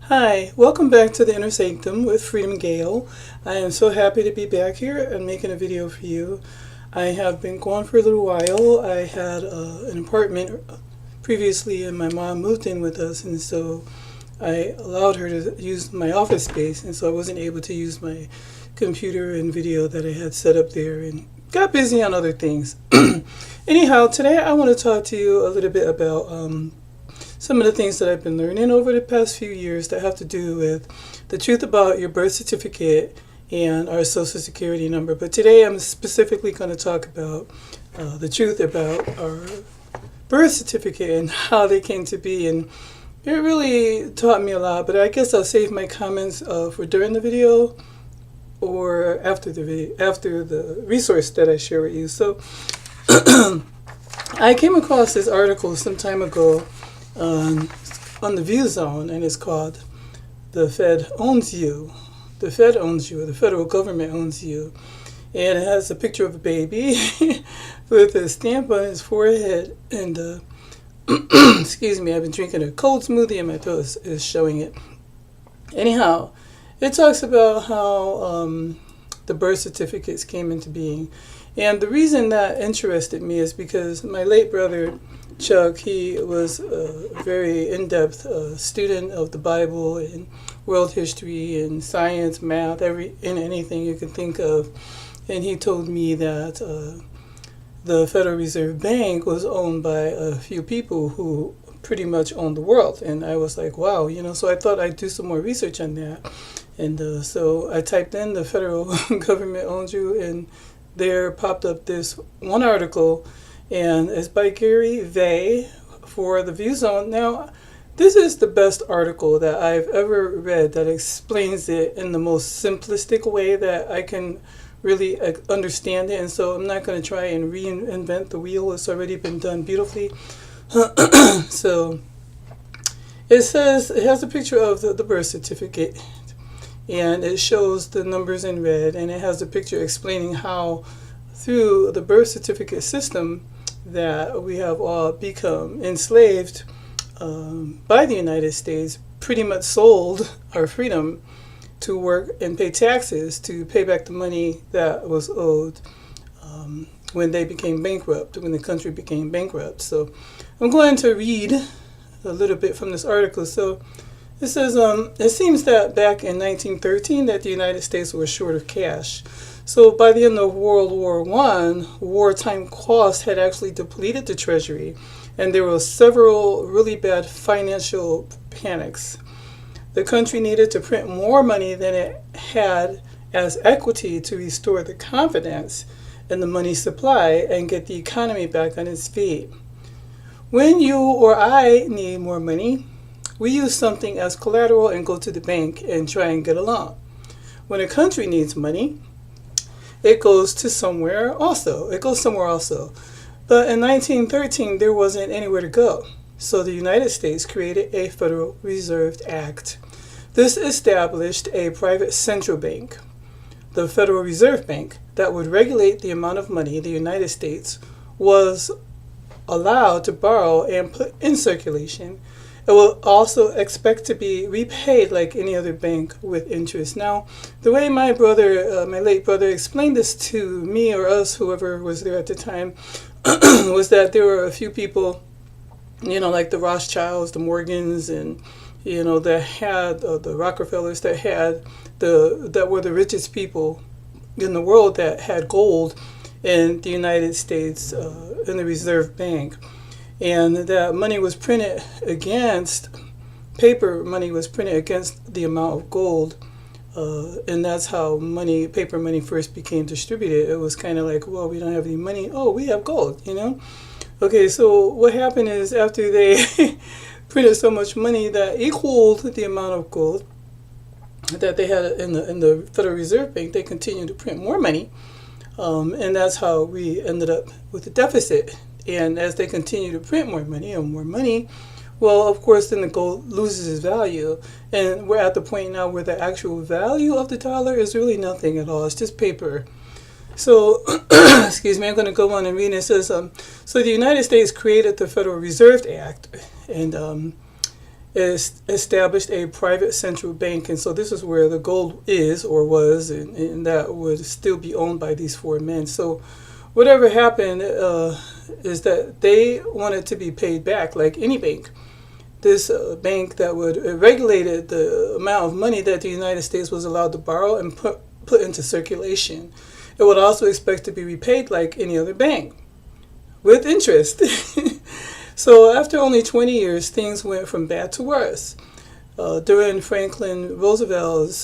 Hi, welcome back to the Inner Sanctum with Freedom Gale. I am so happy to be back here and making a video for you. I have been gone for a little while. I had an apartment previously and my mom moved in with us, and so I allowed her to use my office space, and so I wasn't able to use my computer and video that I had set up there and got busy on other things. Anyhow, today I want to talk to you a little bit about some of the things that I've been learning over the past few years that have to do with the truth about your birth certificate and our social security number. But today I'm specifically going to talk about the truth about our birth certificate and how they came to be. And it really taught me a lot, but I guess I'll save my comments for during the video or after the video, after the resource that I share with you. So I came across this article some time ago on the View Zone, and it's called "The Fed Owns You." The Fed owns you, or the federal government owns you, and it has a picture of a baby with a stamp on his forehead. And excuse me, I've been drinking a cold smoothie, and my throat is showing it. Anyhow, it talks about how the birth certificates came into being, and the reason that interested me is because my late brother Chuck, he was a very in-depth student of the Bible and world history and science, math, anything you can think of. And he told me that the Federal Reserve Bank was owned by a few people who pretty much owned the world. And I was like, wow, so I thought I'd do some more research on that. And so I typed in the federal government owns you, and there popped up this one article, and it's by Gary Vay for the View Zone. Now, this is the best article that I've ever read that explains it in the most simplistic way that I can really understand it. And so I'm not going to try and reinvent the wheel. It's already been done beautifully. So it says, it has a picture of the birth certificate, and it shows the numbers in red, and it has a picture explaining how through the birth certificate system that we have all become enslaved by the United States, pretty much sold our freedom to work and pay taxes to pay back the money that was owed when they became bankrupt, when the country became bankrupt. So I'm going to read a little bit from this article. So it says, it seems that back in 1913 that the United States was short of cash. So by the end of World War I, wartime costs had actually depleted the treasury, and there were several really bad financial panics. The country needed to print more money than it had as equity to restore the confidence in the money supply and get the economy back on its feet. When you or I need more money, we use something as collateral and go to the bank and try and get a loan. When a country needs money, it goes somewhere also. But in 1913, there wasn't anywhere to go. So the United States created a Federal Reserve Act. This established a private central bank, the Federal Reserve Bank, that would regulate the amount of money the United States was allowed to borrow and put in circulation. It will also expect to be repaid like any other bank with interest. Now, the way my late brother explained this to me or us, whoever was there at the time, was that there were a few people, like the Rothschilds, the Morgans, and, that had the Rockefellers that were the richest people in the world that had gold in the United States in the Reserve Bank. And that money was printed paper money was printed against the amount of gold. And that's how paper money first became distributed. It was kind of like, well, we don't have any money. Oh, we have gold, Okay, so what happened is after they printed so much money that equaled the amount of gold that they had in the Federal Reserve Bank, they continued to print more money. And that's how we ended up with a deficit. And as they continue to print more money, well, of course, then the gold loses its value. And we're at the point now where the actual value of the dollar is really nothing at all. It's just paper. So, excuse me, I'm going to go on and read. It says, so the United States created the Federal Reserve Act, and established a private central bank, and so this is where the gold is or was, and that would still be owned by these four men. So whatever happened is that they wanted to be paid back like any bank. This bank that would regulated the amount of money that the United States was allowed to borrow and put into circulation. It would also expect to be repaid like any other bank with interest. So after only 20 years, things went from bad to worse. During Franklin Roosevelt's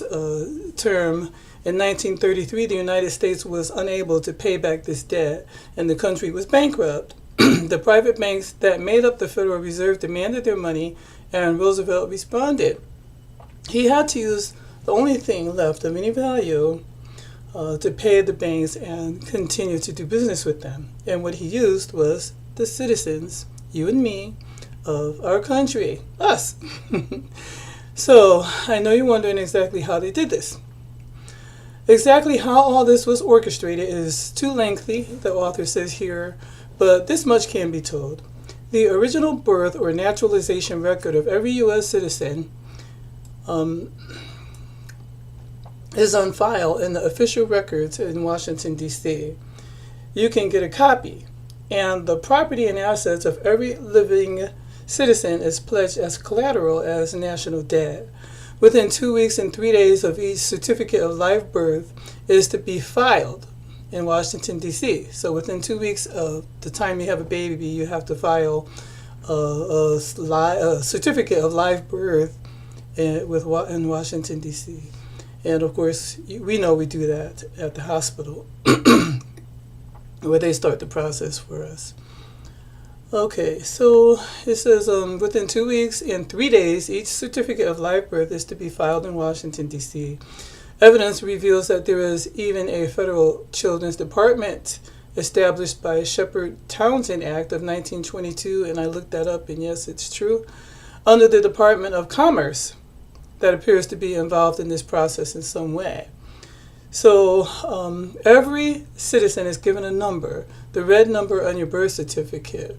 term in 1933, the United States was unable to pay back this debt, and the country was bankrupt. The private banks that made up the Federal Reserve demanded their money, and Roosevelt responded. He had to use the only thing left of any value to pay the banks and continue to do business with them. And what he used was the citizens, you and me, of our country, us. So I know you're wondering exactly how they did this. Exactly how all this was orchestrated is too lengthy, the author says here, but this much can be told. The original birth or naturalization record of every U.S. citizen is on file in the official records in Washington, D.C. You can get a copy, and the property and assets of every living citizen is pledged as collateral as national debt. Within 2 weeks and 3 days of each certificate of live birth is to be filed in Washington, D.C. So within 2 weeks of the time you have a baby, you have to file a certificate of live birth in Washington, D.C. And of course, we know we do that at the hospital where they start the process for us. Okay, so it says within 2 weeks and 3 days, each certificate of live birth is to be filed in Washington, D.C. Evidence reveals that there is even a federal children's department established by Shepard-Townsend Act of 1922, and I looked that up, and yes, it's true, under the Department of Commerce that appears to be involved in this process in some way. So every citizen is given a number, the red number on your birth certificate,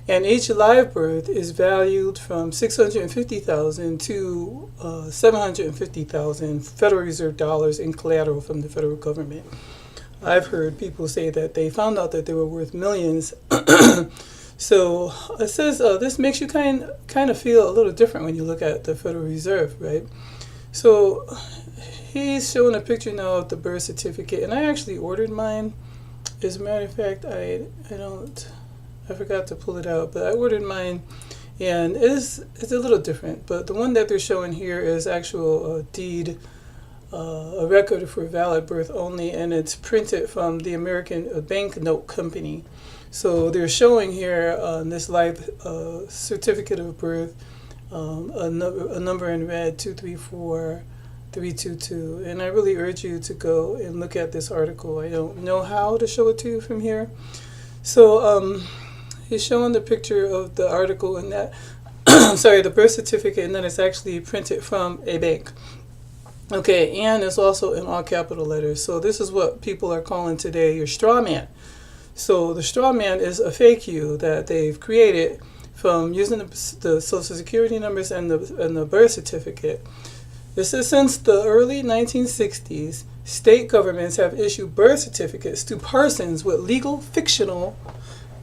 and each live birth is valued from $650,000 to $750,000 Federal Reserve dollars in collateral from the federal government. I've heard people say that they found out that they were worth millions. So it says this makes you kind of feel a little different when you look at the Federal Reserve, right? So he's showing a picture now of the birth certificate, and I actually ordered mine. As a matter of fact, I forgot to pull it out, but I ordered mine, and it's a little different. But the one that they're showing here is actual deed, a record for valid birth only, and it's printed from the American Banknote Company. So they're showing here on this live certificate of birth a number in red, 234322, and I really urge you to go and look at this article. I don't know how to show it to you from here. So he's showing the picture of the article and that, sorry, the birth certificate, and then it's actually printed from a bank. Okay, and it's also in all capital letters. So this is what people are calling today your straw man. So the straw man is a fake you that they've created from using the Social Security numbers and the birth certificate. This is since the early 1960s, state governments have issued birth certificates to persons with legal fictional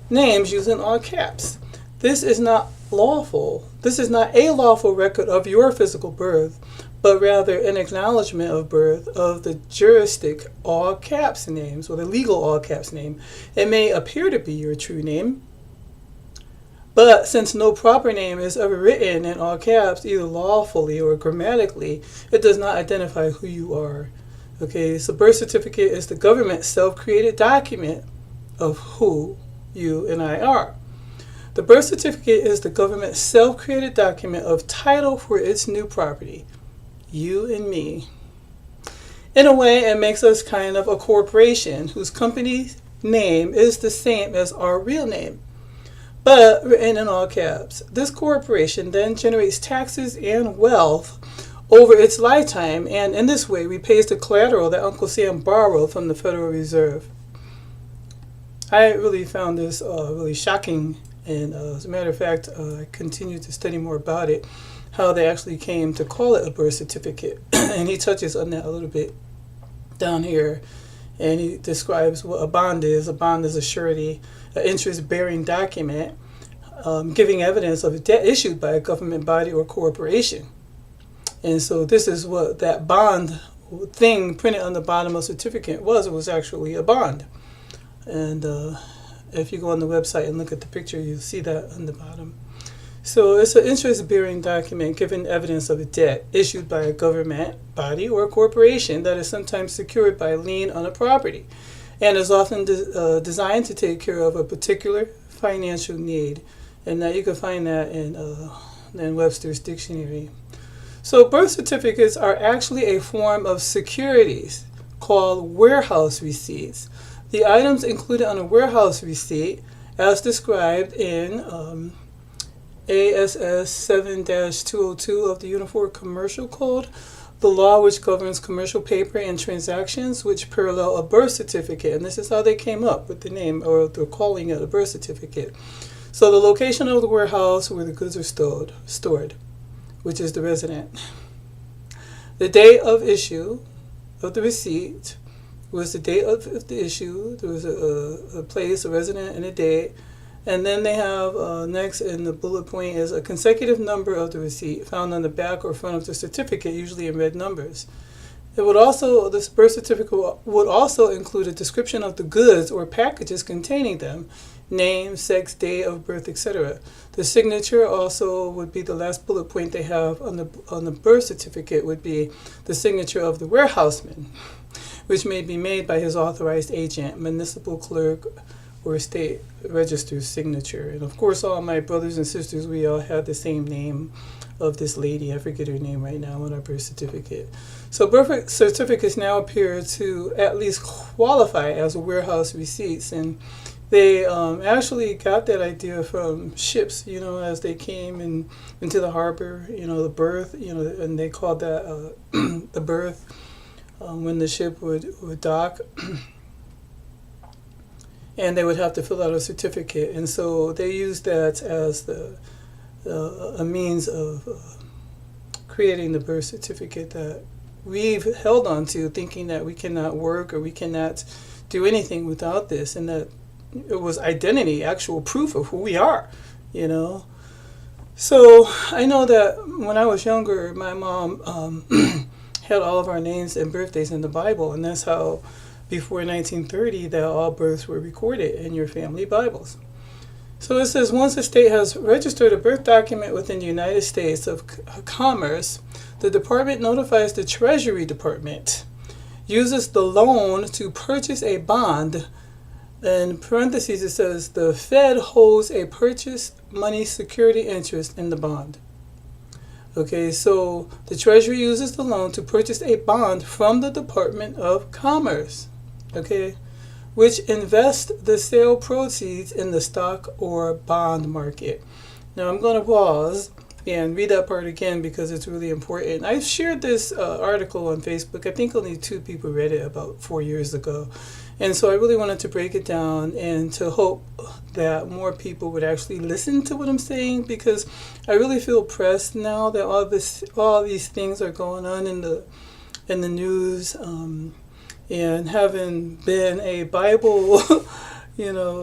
names using all caps. This is not lawful. This is not a lawful record of your physical birth, but rather an acknowledgement of birth of the juristic all caps names, or the legal all caps name. It may appear to be your true name, but since no proper name is ever written in all caps, either lawfully or grammatically, it does not identify who you are. Okay, so birth certificate is the government's self-created document of who you and I are. The birth certificate is the government's self-created document of title for its new property, you and me. In a way, it makes us kind of a corporation whose company name is the same as our real name, but written in all caps. This corporation then generates taxes and wealth over its lifetime, and in this way repays the collateral that Uncle Sam borrowed from the Federal Reserve. I really found this really shocking, and as a matter of fact, I continue to study more about it. how they actually came to call it a birth certificate. And he touches on that a little bit down here. And he describes what a bond is. A bond is a surety, an interest-bearing document giving evidence of a debt issued by a government body or corporation. And so this is what that bond thing printed on the bottom of the certificate was. It was actually a bond. And if you go on the website and look at the picture, you'll see that on the bottom. So it's an interest-bearing document giving evidence of a debt issued by a government body or corporation that is sometimes secured by a lien on a property and is often designed to take care of a particular financial need. And now you can find that in Webster's dictionary. So birth certificates are actually a form of securities called warehouse receipts. The items included on a warehouse receipt, as described in ASS 7-202 of the Uniform Commercial Code, the law which governs commercial paper and transactions which parallel a birth certificate. And this is how they came up with the name, or they're calling it a birth certificate. So the location of the warehouse where the goods are stored, which is the resident. The date of issue of the receipt was the date of the issue. There was a place, a resident, and a date. And then they have next in the bullet point is a consecutive number of the receipt found on the back or front of the certificate, usually in red numbers. This birth certificate would also include a description of the goods or packages containing them, name, sex, date of birth, etc. The signature also would be the last bullet point they have on the birth certificate would be the signature of the warehouseman, which may be made by his authorized agent, municipal clerk, or state register's signature. And of course, all my brothers and sisters, we all had the same name of this lady. I forget her name right now on our birth certificate. So birth certificates now appear to at least qualify as warehouse receipts. And they actually got that idea from ships, as they came into the harbor, the berth, and they called that the berth when the ship would dock. And they would have to fill out a certificate. And so they used that as a means of creating the birth certificate that we've held on to, thinking that we cannot work or we cannot do anything without this, and that it was identity, actual proof of who we are, So I know that when I was younger, my mom had all of our names and birthdays in the Bible, and that's how before 1930 that all births were recorded in your family Bibles. So it says, once a state has registered a birth document within the United States of Commerce, the department notifies the Treasury Department, uses the loan to purchase a bond. In parentheses it says, the Fed holds a purchase money security interest in the bond. Okay, so the Treasury uses the loan to purchase a bond from the Department of Commerce, okay, which invests the sale proceeds in the stock or bond market. Now I'm going to pause and read that part again because it's really important. I shared this article on Facebook. I think only 2 people read it about 4 years ago. And so I really wanted to break it down and to hope that more people would actually listen to what I'm saying, because I really feel pressed now that all these things are going on in the news. And having been a Bible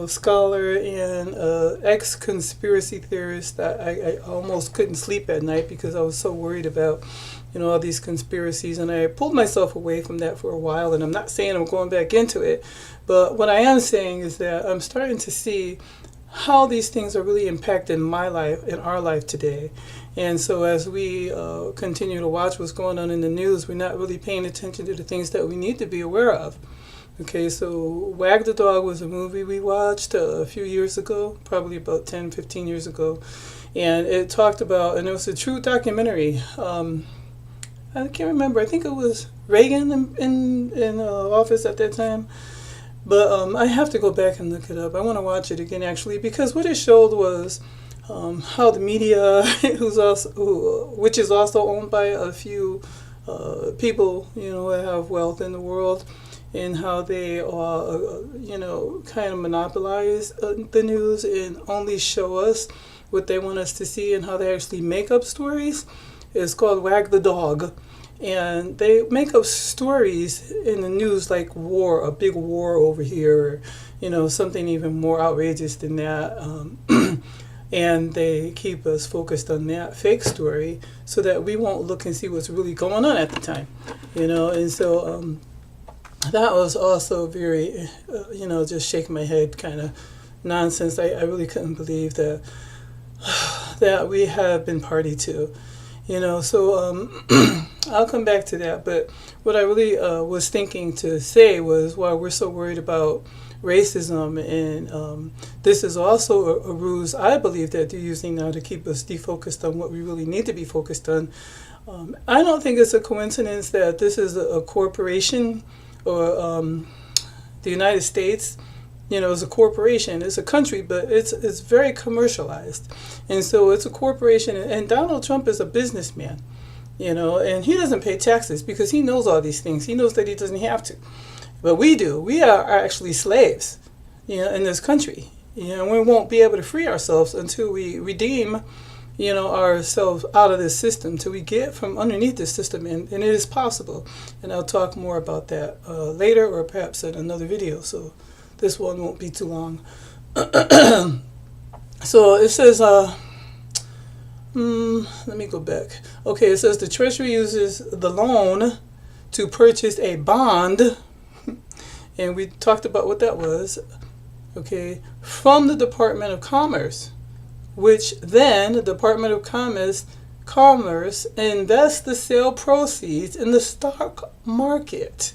scholar and ex-conspiracy theorist, that I almost couldn't sleep at night because I was so worried about all these conspiracies, and I pulled myself away from that for a while. And I'm not saying I'm going back into it, but what I am saying is that I'm starting to see how these things are really impacting my life and our life today. And so as we continue to watch what's going on in the news, we're not really paying attention to the things that we need to be aware of. Okay, so Wag the Dog was a movie we watched a few years ago, probably about 10, 15 years ago. And it talked about, and it was a true documentary. I can't remember. I think it was Reagan in office at that time. But I have to go back and look it up. I want to watch it again, actually, because what it showed was how the media, which is also owned by a few people, that have wealth in the world, and how they, kind of monopolize the news and only show us what they want us to see and how they actually make up stories is called Wag the Dog. And they make up stories in the news like war, a big war over here, or, something even more outrageous than that. And they keep us focused on that fake story so that we won't look and see what's really going on at the time, And so that was also very, just shaking my head kind of nonsense. I really couldn't believe that that we have been party to. So I'll come back to that. But what I really was thinking to say was, while we're so worried about racism, and this is also a ruse I believe that they're using now to keep us defocused on what we really need to be focused on. I don't think it's a coincidence that this is a corporation, or the United States. It's a corporation, it's a country, but it's very commercialized. And so it's a corporation, and Donald Trump is a businessman, and he doesn't pay taxes because he knows all these things. He knows that he doesn't have to. But we do. We are actually slaves, in this country. And we won't be able to free ourselves until we redeem, ourselves out of this system, till we get from underneath this system, and it is possible. And I'll talk more about that later, or perhaps in another video. So this one won't be too long. So it says, let me go back. Okay, it says the Treasury uses the loan to purchase a bond, and we talked about what that was, okay, from the Department of Commerce, which then the Department of Commerce invests the sale proceeds in the stock market.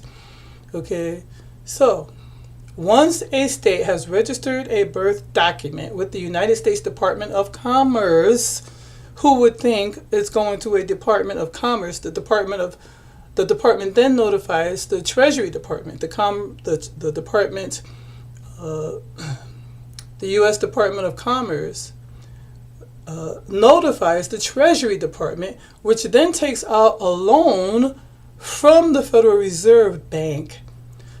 Okay, so once a state has registered a birth document with the United States Department of Commerce, who would think it's going to a Department of Commerce? The department then notifies the Treasury Department, the department, the U.S. Department of Commerce notifies the Treasury Department, which then takes out a loan from the Federal Reserve Bank.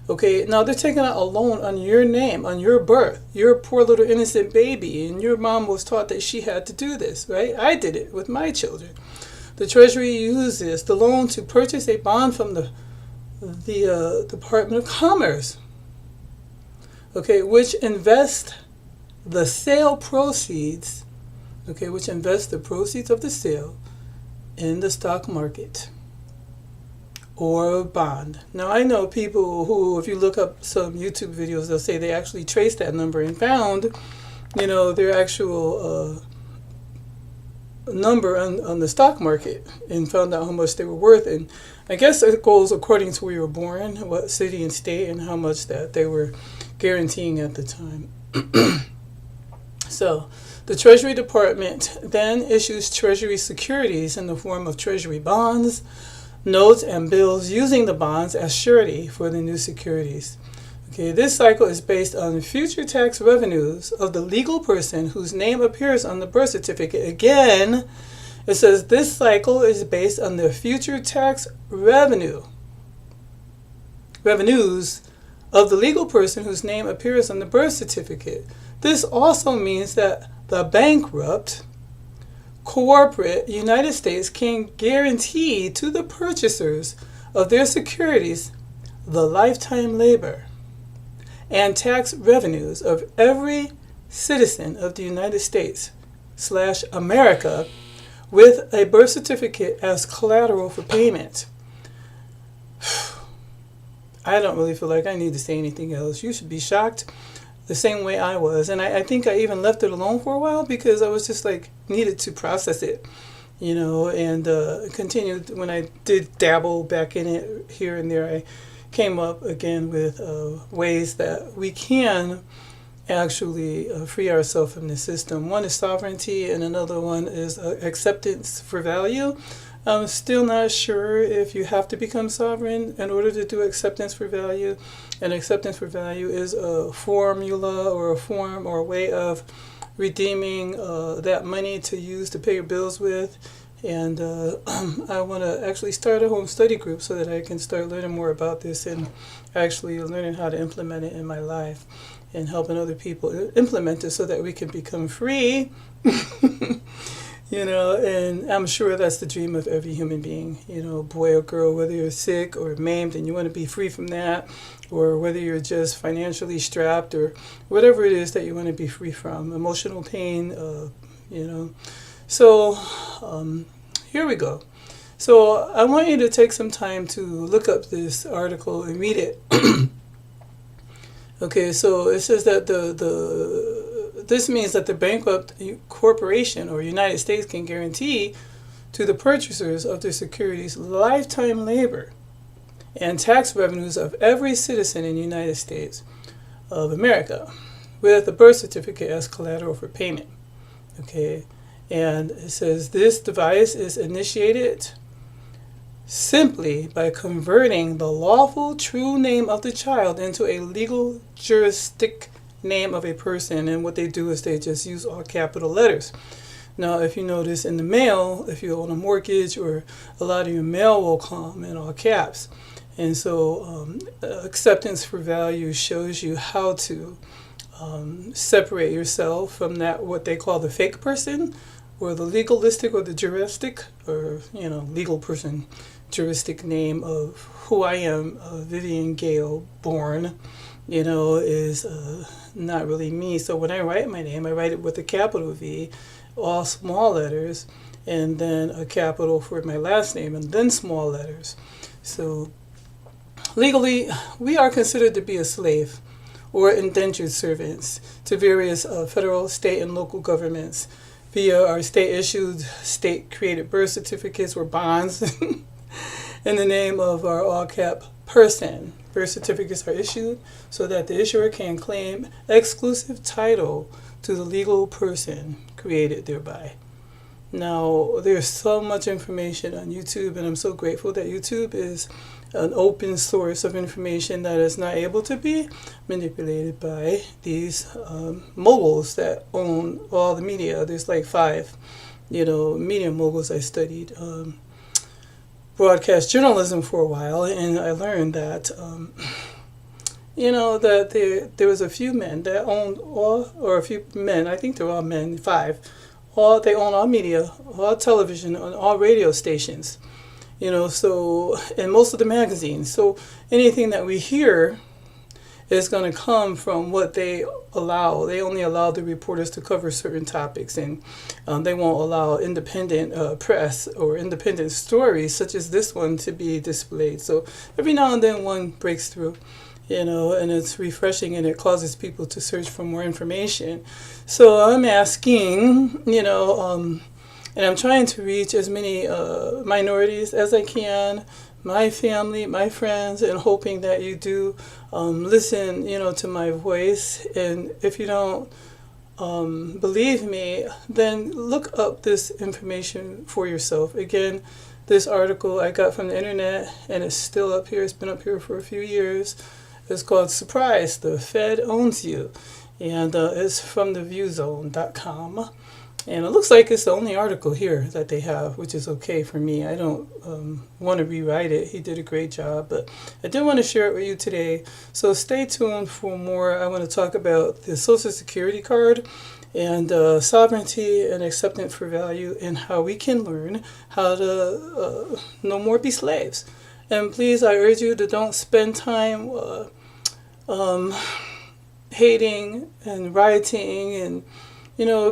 Okay, now they're taking out a loan on your name, on your birth. You're a poor little innocent baby, and your mom was taught that she had to do this, right? I did it with my children. The Treasury uses the loan to purchase a bond from the Department of Commerce, okay, which invests the sale proceeds, okay, which invests the proceeds of the sale in the stock market or a bond. Now, I know people who, if you look up some YouTube videos, they'll say they actually traced that number and found, their actual number on the stock market, and found out how much they were worth. And I guess it goes according to where you were born, what city and state, and how much that they were guaranteeing at the time. So the Treasury Department then issues Treasury securities in the form of Treasury bonds, notes, and bills, using the bonds as surety for the new securities. Okay, this cycle is based on future tax revenues of the legal person whose name appears on the birth certificate. Again, it says this cycle is based on the future tax revenues of the legal person whose name appears on the birth certificate. This also means that the bankrupt corporate United States can guarantee to the purchasers of their securities the lifetime labor and tax revenues of every citizen of the United States / America with a birth certificate as collateral for payment. I don't really feel like I need to say anything else. You should be shocked the same way I was. And I think I even left it alone for a while because I was just needed to process it, and continued. When I did dabble back in it here and there, I came up again with ways that we can actually free ourselves from the system. One is sovereignty, and another one is acceptance for value. I'm still not sure if you have to become sovereign in order to do acceptance for value. And acceptance for value is a formula or a form or a way of redeeming that money to use to pay your bills with. And I want to actually start a home study group so that I can start learning more about this and actually learning how to implement it in my life. and helping other people implement it so that we can become free. And I'm sure that's the dream of every human being, boy or girl, whether you're sick or maimed and you want to be free from that, or whether you're just financially strapped, or whatever it is that you want to be free from, emotional pain, So here we go. So I want you to take some time to look up this article and read it. Okay, so it says that this means that the bankrupt corporation or United States can guarantee to the purchasers of their securities lifetime labor and tax revenues of every citizen in the United States of America with a birth certificate as collateral for payment. Okay, and it says this device is initiated simply by converting the lawful true name of the child into a legal juristic name of a person. And what they do is they just use all capital letters. Now, if you notice in the mail, if you own a mortgage, or a lot of your mail will come in all caps. And so acceptance for value shows you how to separate yourself from that, what they call the fake person, or the legalistic or the juristic, or legal person, juristic name of who I am, Vivian Gale Bourne, is not really me. So when I write my name, I write it with a capital V, all small letters, and then a capital for my last name, and then small letters. So legally, we are considered to be a slave or indentured servants to various federal, state, and local governments via our state-issued, state-created birth certificates or bonds in the name of our all-cap person. Birth certificates are issued so that the issuer can claim exclusive title to the legal person created thereby. Now, there's so much information on YouTube, and I'm so grateful that YouTube is an open source of information that is not able to be manipulated by these moguls that own all the media. There's like 5, media moguls. I studied broadcast journalism for a while, and I learned that, that there was a few men that owned all, or a few men, I think they're all men, 5, they own all media, all television, and all radio stations. So, and most of the magazines. So anything that we hear is going to come from what they allow. They only allow the reporters to cover certain topics, and they won't allow independent press or independent stories such as this one to be displayed. So every now and then one breaks through, and it's refreshing, and it causes people to search for more information. So I'm asking, and I'm trying to reach as many minorities as I can, my family, my friends, and hoping that you do listen, to my voice. And if you don't believe me, then look up this information for yourself. Again, this article I got from the internet, and it's still up here. It's been up here for a few years. It's called Surprise, the Fed Owns You. And it's from theviewzone.com. And it looks like it's the only article here that they have, which is okay for me. I don't want to rewrite it. He did a great job, but I did want to share it with you today. So stay tuned for more. I want to talk about the Social Security card and sovereignty and acceptance for value, and how we can learn how to no more be slaves. And please, I urge you to don't spend time hating and rioting and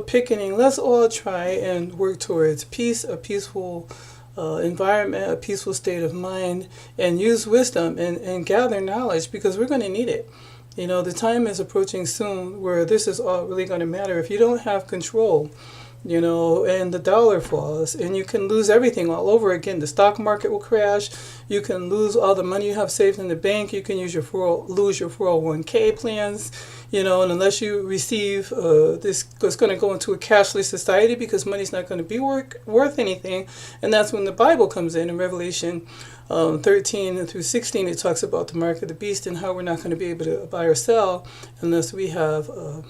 picketing. Let's all try and work towards peace, a peaceful environment, a peaceful state of mind, and use wisdom and gather knowledge, because we're going to need it. The time is approaching soon where this is all really going to matter. If you don't have control, and the dollar falls, and you can lose everything all over again. The stock market will crash. You can lose all the money you have saved in the bank. You can lose your 401k plans, and unless you receive this, it's going to go into a cashless society, because money's not going to be worth anything. And that's when the Bible comes in Revelation 13 through 16. It talks about the mark of the beast and how we're not going to be able to buy or sell unless we have a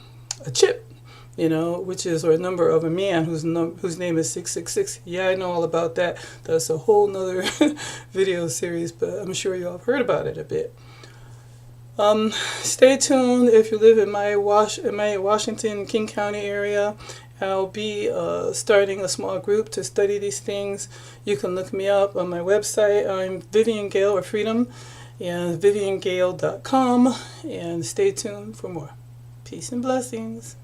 chip, which is, or a number of a man whose name is 666. Yeah, I know all about that. That's a whole nother video series, but I'm sure you all have heard about it a bit. Stay tuned if you live in my Washington King County area. I'll be starting a small group to study these things. You can look me up on my website. I'm Vivian Gale or Freedom, and viviangale.com. And stay tuned for more. Peace and blessings.